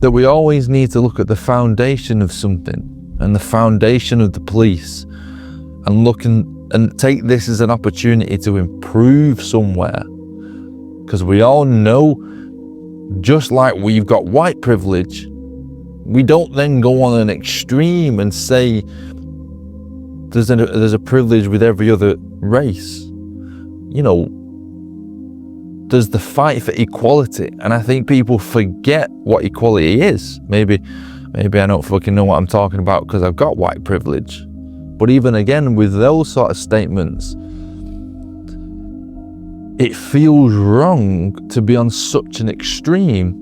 that we always need to look at the foundation of something and the foundation of the police and look and take this as an opportunity to improve somewhere. Because we all know, just like we've got white privilege, we don't then go on an extreme and say there's a privilege with every other race. You know, there's the fight for equality, and I think people forget what equality is. Maybe I don't fucking know what I'm talking about because I've got white privilege. But even again, with those sort of statements, it feels wrong to be on such an extreme.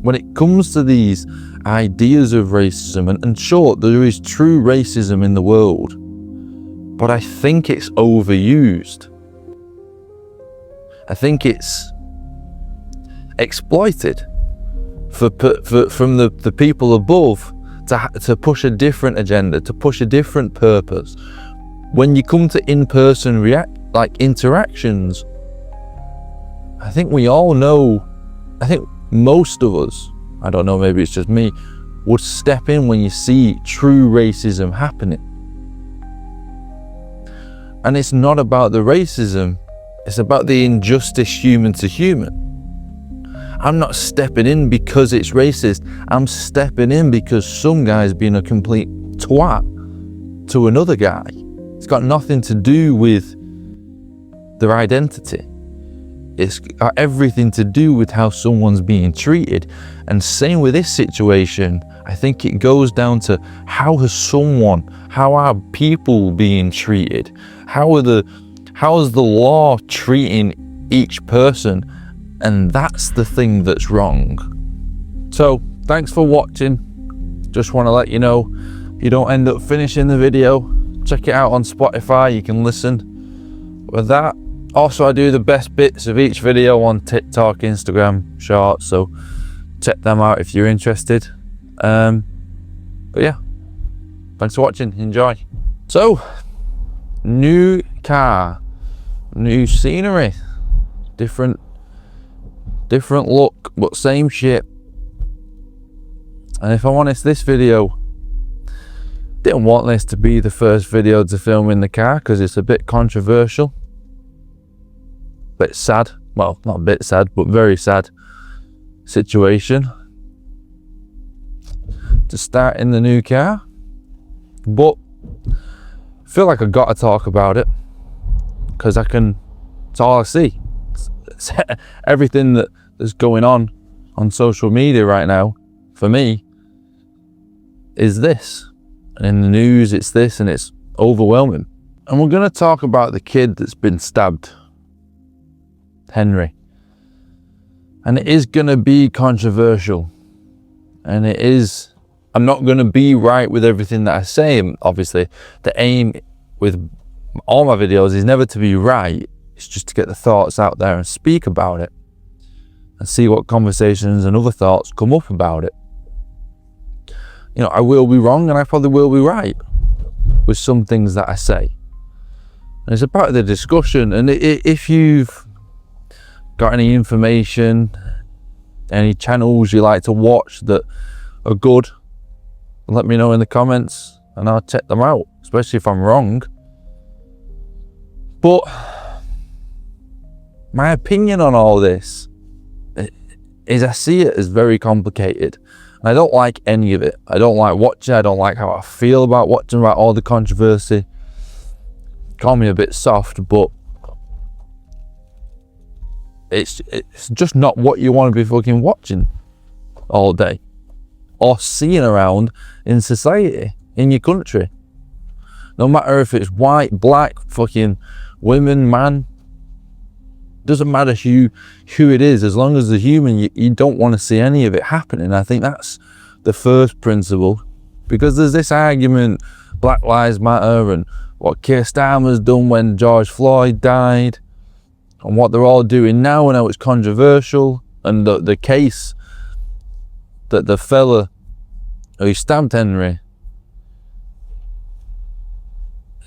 When it comes to these ideas of racism, and sure, there is true racism in the world, but I think it's overused. I think it's exploited from the people above to push a different agenda, to push a different purpose. When you come to in-person interactions, I think we all know, I think most of us, I don't know, maybe it's just me, would step in when you see true racism happening. And it's not about the racism, it's about the injustice human to human. I'm not stepping in because it's racist, I'm stepping in because some guy's been a complete twat to another guy. It's got nothing to do with their identity. It's got everything to do with how someone's being treated. And same with this situation, I think it goes down to how are people being treated? How is the law treating each person? And that's the thing that's wrong. So thanks for watching. Just want to let you know, you don't end up finishing the video, check it out on Spotify, you can listen. With that, also I do the best bits of each video on TikTok, Instagram, Shorts, so check them out if you're interested. But yeah, thanks for watching, enjoy. So, new car, new scenery, different look, but same shit. And if I'm honest, this video, didn't want this to be the first video to film in the car because it's a bit controversial, bit sad, well, not a bit sad, but very sad situation to start in the new car. But I feel like I gotta talk about it because it's all I see. It's everything that's going on social media right now, for me, is this. And in the news, it's this, and it's overwhelming. And we're going to talk about the kid that's been stabbed, Henry. And it is going to be controversial. And I'm not going to be right with everything that I say. And obviously, the aim with all my videos is never to be right. It's just to get the thoughts out there and speak about it. And see what conversations and other thoughts come up about it. You know, I will be wrong and I probably will be right with some things that I say. And it's about the discussion. And if you've got any information, any channels you like to watch that are good, let me know in the comments and I'll check them out, especially if I'm wrong. But my opinion on all this is I see it as very complicated. I don't like any of it. I don't like watching. I don't like how I feel about watching about all the controversy. Call me a bit soft, but it's just not what you want to be fucking watching all day or seeing around in society, in your country. No matter if it's white, black, fucking women, man. Doesn't matter who it is, as long as the human, you don't want to see any of it happening. I think that's the first principle, because there's this argument, Black Lives Matter, and what Keir Starmer's done when George Floyd died, and what they're all doing now, and how it's controversial, and the case that the fella who stabbed Henry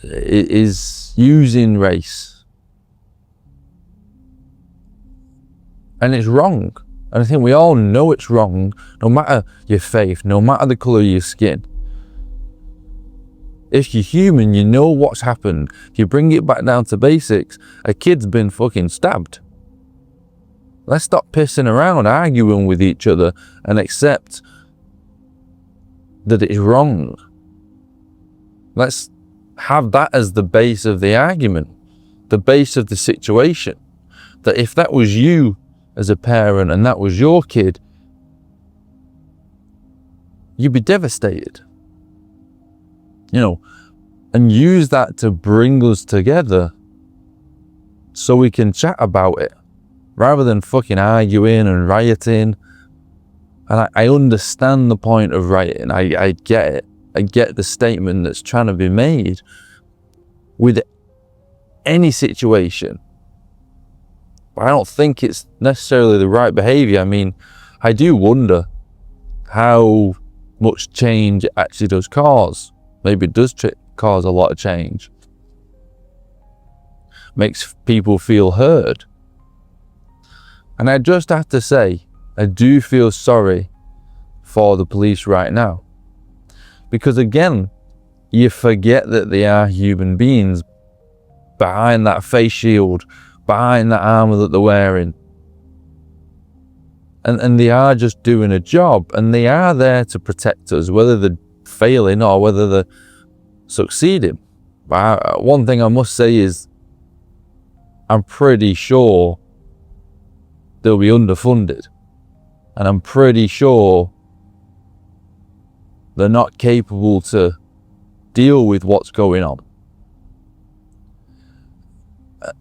is using race. And it's wrong. And I think we all know it's wrong, no matter your faith, no matter the colour of your skin. If you're human, you know what's happened. If you bring it back down to basics, a kid's been fucking stabbed. Let's stop pissing around, arguing with each other, and accept that it's wrong. Let's have that as the base of the argument, the base of the situation. That if that was you as a parent and that was your kid, you'd be devastated. You know, and use that to bring us together so we can chat about it rather than fucking arguing and rioting. And I understand the point of rioting. I get it. I get the statement that's trying to be made with any situation. But I don't think it's necessarily the right behaviour. I mean, I do wonder how much change it actually does cause. Maybe it does cause a lot of change. Makes people feel heard. And I just have to say, I do feel sorry for the police right now. Because again, you forget that they are human beings behind that face shield, behind that armour that they're wearing. And they are just doing a job, and they are there to protect us, whether they're failing or whether they're succeeding. But one thing I must say is, I'm pretty sure they'll be underfunded. And I'm pretty sure they're not capable to deal with what's going on.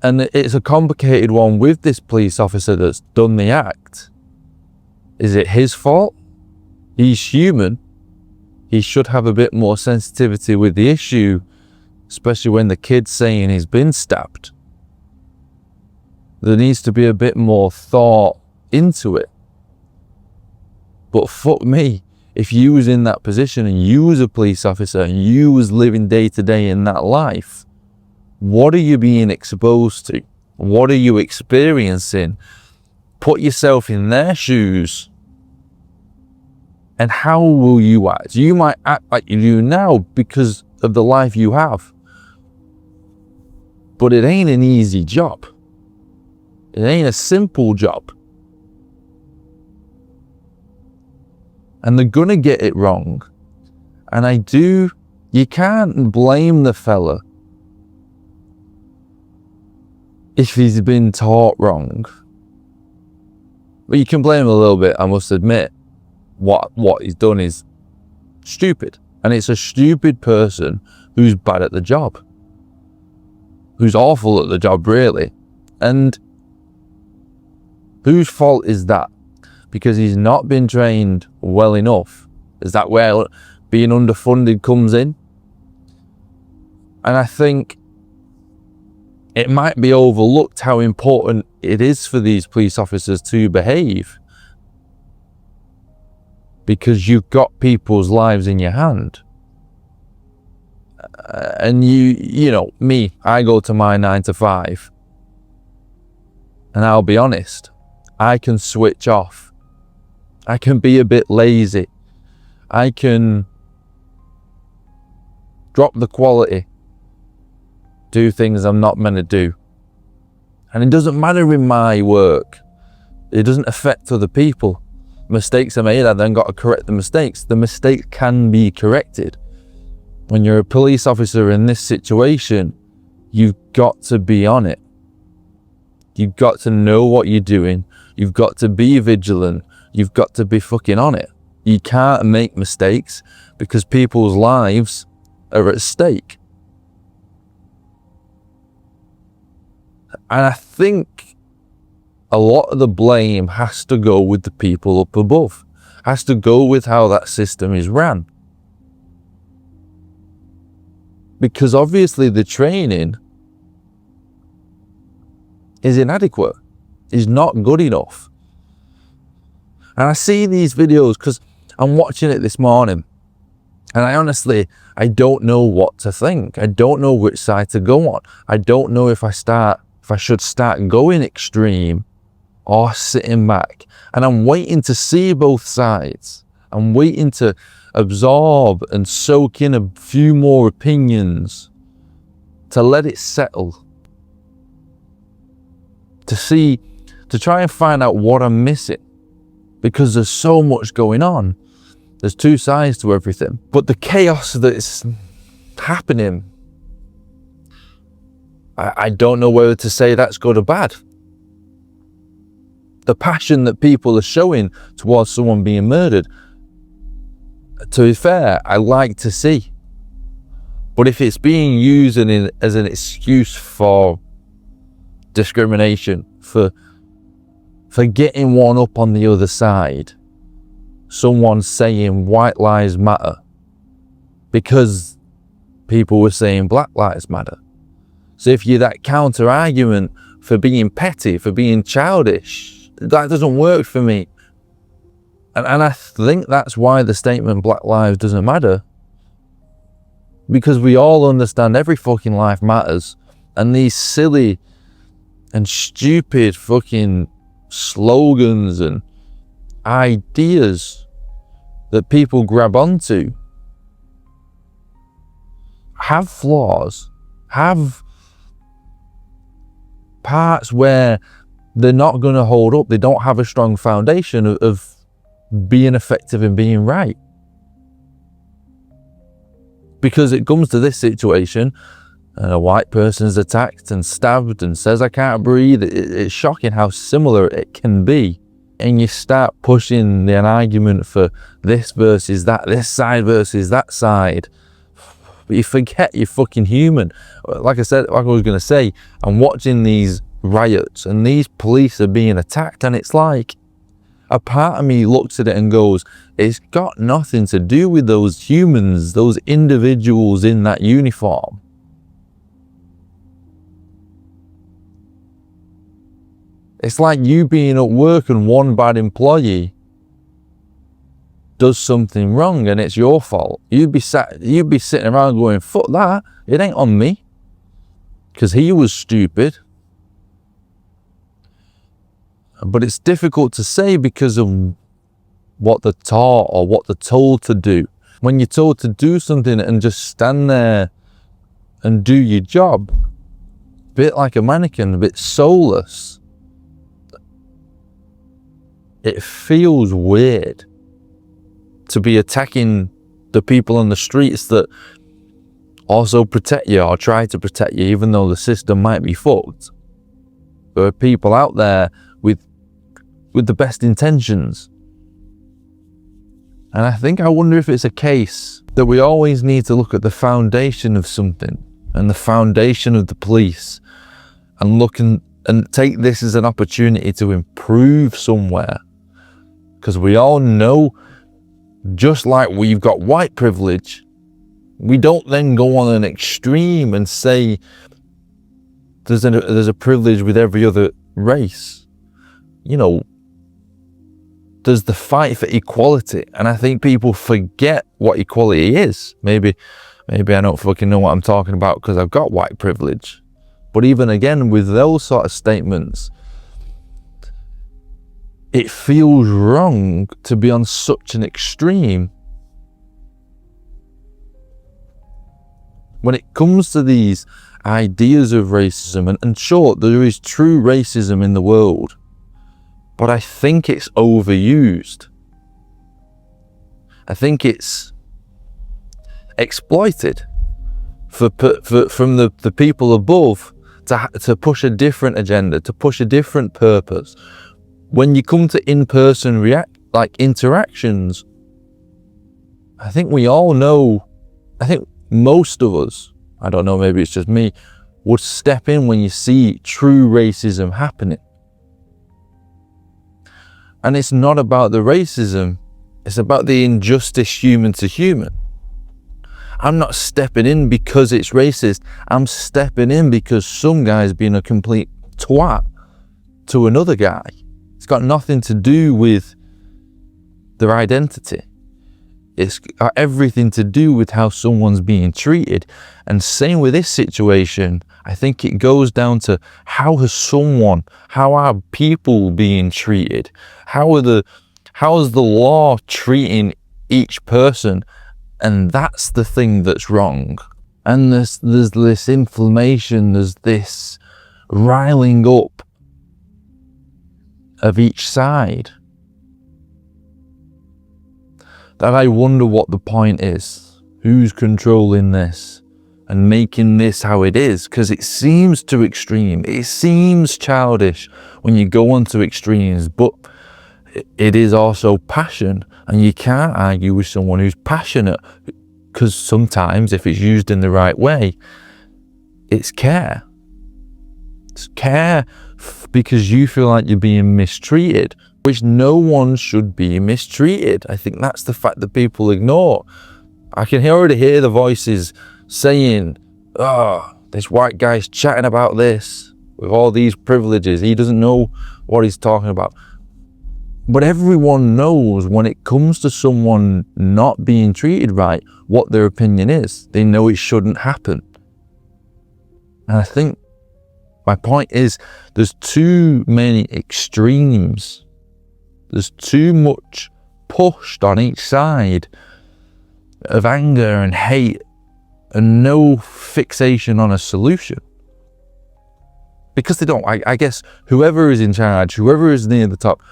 And it's a complicated one with this police officer that's done the act. Is it his fault? He's human. He should have a bit more sensitivity with the issue, especially when the kid's saying he's been stabbed. There needs to be a bit more thought into it. But fuck me, if you was in that position and you was a police officer and you was living day to day in that life, what are you being exposed to? What are you experiencing? Put yourself in their shoes. And how will you act? You might act like you do now because of the life you have. But it ain't an easy job. It ain't a simple job. And they're gonna get it wrong. And you can't blame the fella if he's been taught wrong. But you can blame him a little bit, I must admit. What he's done is stupid. And it's a stupid person who's bad at the job. Who's awful at the job, really. And whose fault is that? Because he's not been trained well enough. Is that where being underfunded comes in? And I think it might be overlooked how important it is for these police officers to behave. Because you've got people's lives in your hand. And you know, me, I go to my 9 to 5. And I'll be honest, I can switch off. I can be a bit lazy. I can drop the quality. Do things I'm not meant to do. And it doesn't matter in my work. It doesn't affect other people. Mistakes are made, I then got to correct the mistakes. The mistake can be corrected. When you're a police officer in this situation, you've got to be on it. You've got to know what you're doing. You've got to be vigilant. You've got to be fucking on it. You can't make mistakes because people's lives are at stake. And I think a lot of the blame has to go with the people up above. Has to go with how that system is ran. Because obviously the training is inadequate, is not good enough. And I see these videos because I'm watching it this morning, and I don't know what to think. I don't know which side to go on. I don't know if I should start going extreme or sitting back, and I'm waiting to see both sides. I'm waiting to absorb and soak in a few more opinions, to let it settle, to try and find out what I'm missing, because there's so much going on. There's two sides to everything. But the chaos that's happening, I don't know whether to say that's good or bad. The passion that people are showing towards someone being murdered, to be fair, I like to see. But if it's being used as an excuse for discrimination, for getting one up on the other side, someone saying white lives matter because people were saying black lives matter. So if you're that counter argument for being petty, for being childish, that doesn't work for me. And I think that's why the statement black lives doesn't matter, because we all understand every fucking life matters, and these silly and stupid fucking slogans and ideas that people grab onto have flaws, have parts where they're not going to hold up. They don't have a strong foundation of being effective and being right. Because it comes to this situation, and a white person's attacked and stabbed and says, I can't breathe. It's shocking how similar it can be. And you start pushing an argument for this versus that, this side versus that side. But you forget you're fucking human. Like I was going to say, I'm watching these riots and these police are being attacked, and it's like, a part of me looks at it and goes, it's got nothing to do with those humans, those individuals in that uniform. It's like you being at work and one bad employee does something wrong and it's your fault. You'd be sitting around going, fuck that, it ain't on me, because he was stupid. But it's difficult to say because of what they're taught or what they're told to do. When you're told to do something and just stand there and do your job, a bit like a mannequin, a bit soulless, it feels weird to be attacking the people on the streets that also protect you or try to protect you, even though the system might be fucked. There are people out there with the best intentions. And I wonder if it's a case that we always need to look at the foundation of something and the foundation of the police and look and take this as an opportunity to improve somewhere. Because we all know, just like we've got white privilege, we don't then go on an extreme and say there's a privilege with every other race. You know, there's the fight for equality, and I think people forget what equality is. Maybe I don't fucking know what I'm talking about because I've got white privilege. But even again, with those sort of statements, it feels wrong to be on such an extreme. When it comes to these ideas of racism, and sure, there is true racism in the world, but I think it's overused. I think it's exploited from the people above to push a different agenda, to push a different purpose. When you come to in-person interactions, I think we all know, I think most of us, I don't know, maybe it's just me, would step in when you see true racism happening. And it's not about the racism, it's about the injustice human to human. I'm not stepping in because it's racist, I'm stepping in because some guy's been a complete twat to another guy. It's got nothing to do with their identity. It's got everything to do with how someone's being treated. And same with this situation, I think it goes down to how are people being treated? How is the law treating each person? And that's the thing that's wrong. And there's this inflammation, there's this riling up of each side, that I wonder what the point is. Who's controlling this and making this how it is? Because it seems too extreme. It seems childish when you go on to extremes, but it is also passion. And you can't argue with someone who's passionate, because sometimes if it's used in the right way, it's care. It's care because you feel like you're being mistreated, which no one should be mistreated. I think that's the fact that people ignore. I can already hear the voices saying, oh, this white guy's chatting about this with all these privileges. He doesn't know what he's talking about. But everyone knows when it comes to someone not being treated right, what their opinion is. They know it shouldn't happen. And I think my point is, there's too many extremes. There's too much pushed on each side of anger and hate, and no fixation on a solution. Because they don't, I guess whoever is in charge, whoever is near the top,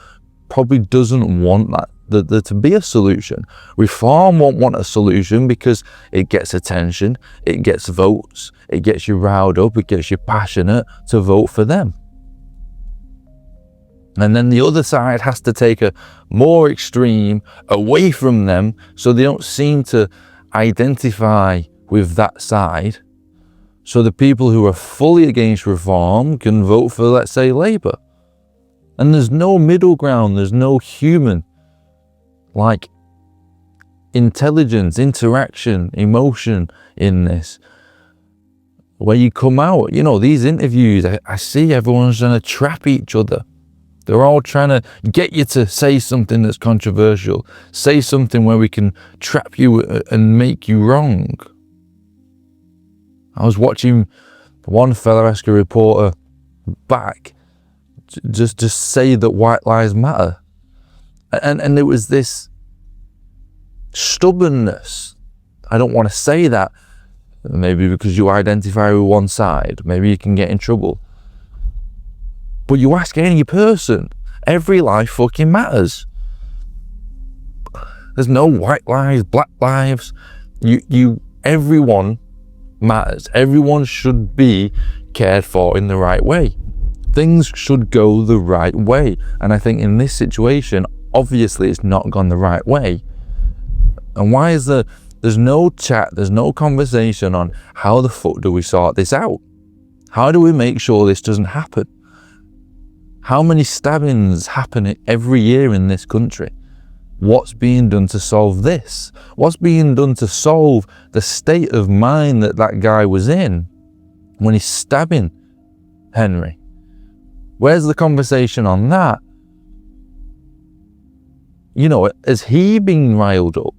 probably doesn't want there to be a solution. Reform won't want a solution because it gets attention, it gets votes, it gets you riled up, it gets you passionate to vote for them. And then the other side has to take a more extreme away from them, so they don't seem to identify with that side. So the people who are fully against reform can vote for, let's say, Labour. And there's no middle ground, there's no human, like, intelligence, interaction, emotion in this. Where you come out, these interviews, I see everyone's trying to trap each other. They're all trying to get you to say something that's controversial, say something where we can trap you and make you wrong. I was watching one fella ask a reporter back, just say that white lives matter. And there was this stubbornness. I don't want to say that, maybe because you identify with one side, maybe you can get in trouble. But you ask any person, every life fucking matters. There's no white lives, black lives. Everyone matters. Everyone should be cared for in the right way. Things should go the right way. And I think in this situation, obviously it's not gone the right way. And why is there's no chat, there's no conversation on how the fuck do we sort this out? How do we make sure this doesn't happen? How many stabbings happen every year in this country? What's being done to solve this? What's being done to solve the state of mind that guy was in when he's stabbing Henry? Where's the conversation on that? Has he been riled up?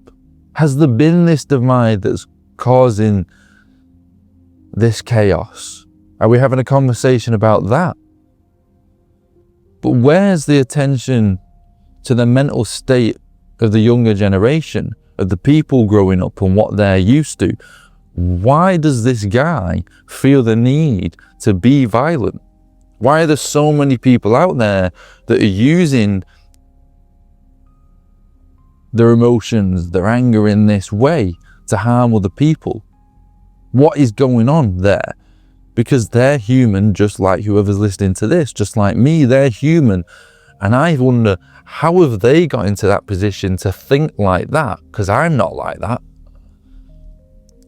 Has there been this divide that's causing this chaos? Are we having a conversation about that? But where's the attention to the mental state of the younger generation, of the people growing up and what they're used to? Why does this guy feel the need to be violent? Why are there so many people out there that are using their emotions, their anger in this way to harm other people? What is going on there? Because they're human, just like whoever's listening to this, just like me, they're human. And I wonder, how have they got into that position to think like that? Because I'm not like that.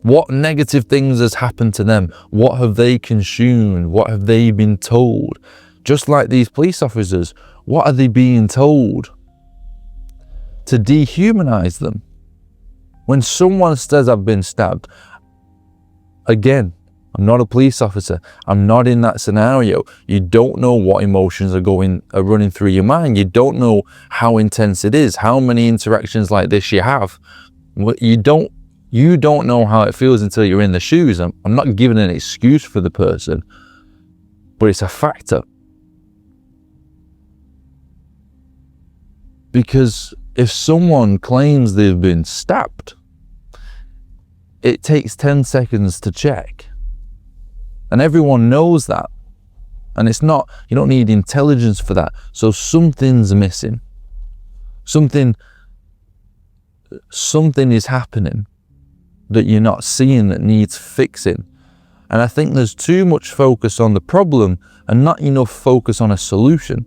What negative things has happened to them? What have they consumed? What have they been told? Just like these police officers, what are they being told to dehumanize them? When someone says, I've been stabbed, again, I'm not a police officer. I'm not in that scenario. You don't know what emotions are running through your mind. You don't know how intense it is, how many interactions like this you have. You don't know how it feels until you're in the shoes. I'm not giving an excuse for the person, but it's a factor. Because if someone claims they've been stabbed, it takes 10 seconds to check. And everyone knows that. And it's not, you don't need intelligence for that. So something's missing. Something is happening that you're not seeing that needs fixing. And I think there's too much focus on the problem and not enough focus on a solution.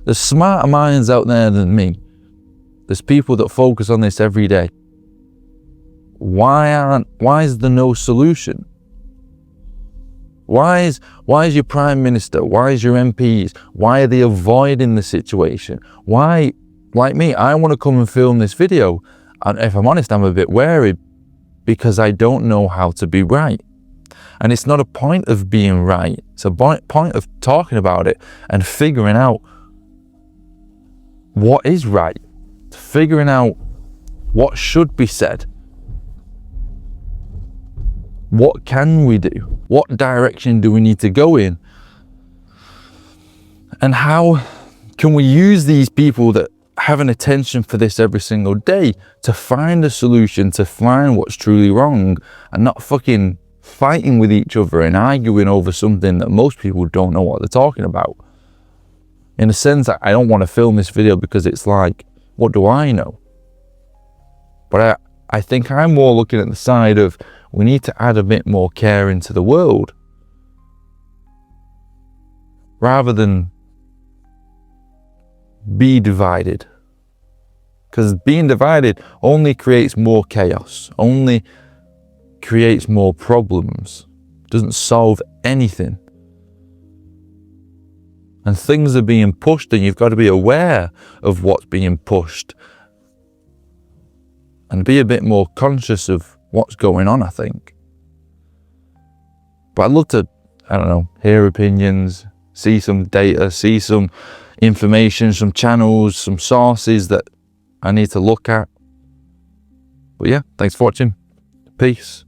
There's smarter minds out there than me. There's people that focus on this every day. Why is there no solution? Why is your Prime Minister, why is your MPs, why are they avoiding the situation? Why, like me, I want to come and film this video, and if I'm honest, I'm a bit wary because I don't know how to be right. And it's not a point of being right, it's a point of talking about it and figuring out what is right, figuring out what should be said. What can we do? What direction do we need to go in? And how can we use these people that have an attention for this every single day to find a solution, to find what's truly wrong, and not fucking fighting with each other and arguing over something that most people don't know what they're talking about. In a sense, I don't want to film this video because it's like, what do I know? But I think I'm more looking at the side of, we need to add a bit more care into the world rather than be divided. Because being divided only creates more chaos, only creates more problems, doesn't solve anything. And things are being pushed, and you've got to be aware of what's being pushed and be a bit more conscious of what's going on, I think. But I'd love to, I don't know, hear opinions, see some data, see some information, some channels, some sources that I need to look at. But yeah, thanks for watching. Peace.